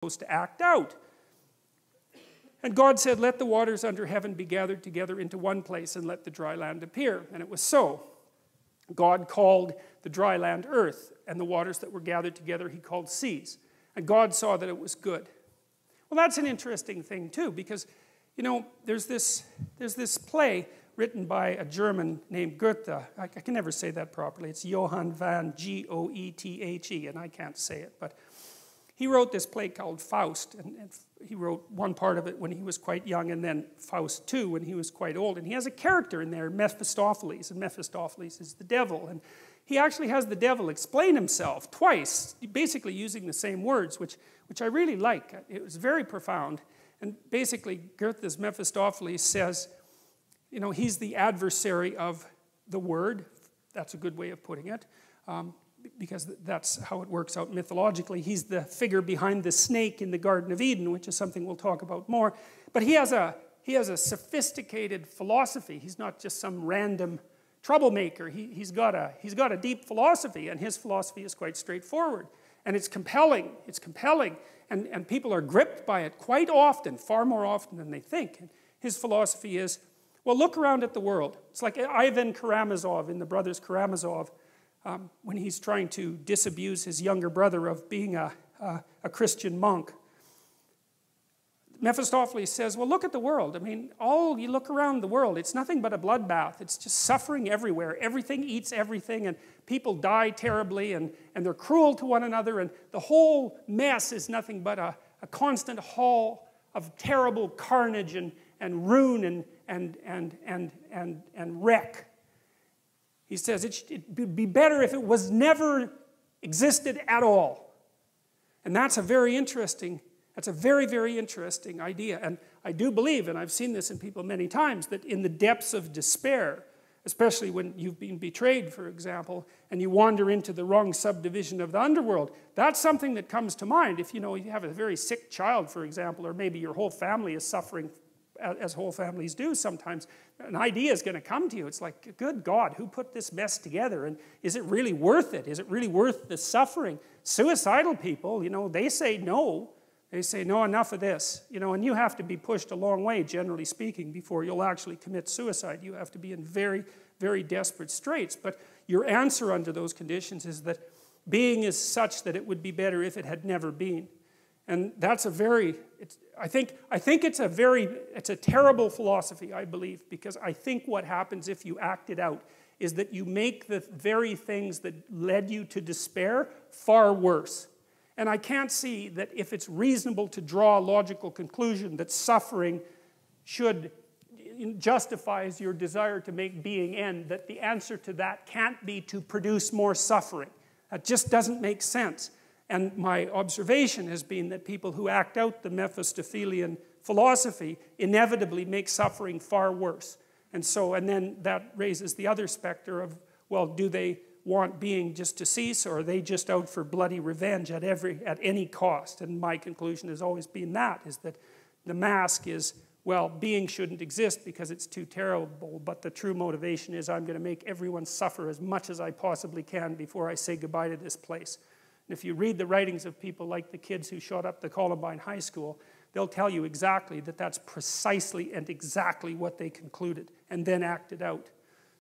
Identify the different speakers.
Speaker 1: supposed to act out. And God said, let the waters under heaven be gathered together into one place and let the dry land appear. And it was so. God called the dry land earth, and the waters that were gathered together he called seas. And God saw that it was good. Well, that's an interesting thing too, because, you know, there's this play written by a German named Goethe. I can never say that properly. It's Johann van Goethe, and I can't say it, but he wrote this play called Faust, and he wrote one part of it when he was quite young, and then Faust 2 when he was quite old. And he has a character in there, Mephistopheles, and Mephistopheles is the devil. And he actually has the devil explain himself twice, basically using the same words, which I really like. It was very profound. And basically, Goethe's Mephistopheles says, you know, he's the adversary of the word. That's a good way of putting it. Because that's how it works out mythologically. He's the figure behind the snake in the Garden of Eden, which is something we'll talk about more. But he has a sophisticated philosophy. He's not just some random troublemaker. He's got a deep philosophy, and his philosophy is quite straightforward. And it's compelling. It's compelling. And people are gripped by it quite often, far more often than they think. And his philosophy is, well, look around at the world. It's like Ivan Karamazov in the Brothers Karamazov, when he's trying to disabuse his younger brother of being a Christian monk. Mephistopheles says, well, look at the world. I mean, you look around the world, it's nothing but a bloodbath. It's just suffering everywhere. Everything eats everything, and people die terribly, and they're cruel to one another, and the whole mess is nothing but a constant haul of terrible carnage and ruin and wreck. He says it would be better if it was never existed at all. And that's a very, very interesting idea. And I do believe, and I've seen this in people many times, that in the depths of despair, especially when you've been betrayed, for example, and you wander into the wrong subdivision of the underworld, that's something that comes to mind. If you have a very sick child, for example, or maybe your whole family is suffering, as whole families do sometimes, an idea is going to come to you. It's like, good God, who put this mess together? And is it really worth it? Is it really worth the suffering? Suicidal people, they say no. They say, no, enough of this. And you have to be pushed a long way, generally speaking, before you'll actually commit suicide. You have to be in very, very desperate straits. But your answer under those conditions is that being is such that it would be better if it had never been. And that's I think it's a terrible philosophy, I believe, because I think what happens if you act it out is that you make the very things that led you to despair far worse. And I can't see that if it's reasonable to draw a logical conclusion that suffering justifies your desire to make being end, that the answer to that can't be to produce more suffering. That just doesn't make sense. And my observation has been that people who act out the Mephistophelian philosophy inevitably make suffering far worse. And then that raises the other specter of, well, do they want being just to cease, or are they just out for bloody revenge at any cost? And my conclusion has always been is that the mask is, well, being shouldn't exist because it's too terrible, but the true motivation is I'm going to make everyone suffer as much as I possibly can before I say goodbye to this place. And if you read the writings of people like the kids who shot up the Columbine High School, they'll tell you exactly that that's precisely and exactly what they concluded and then acted out.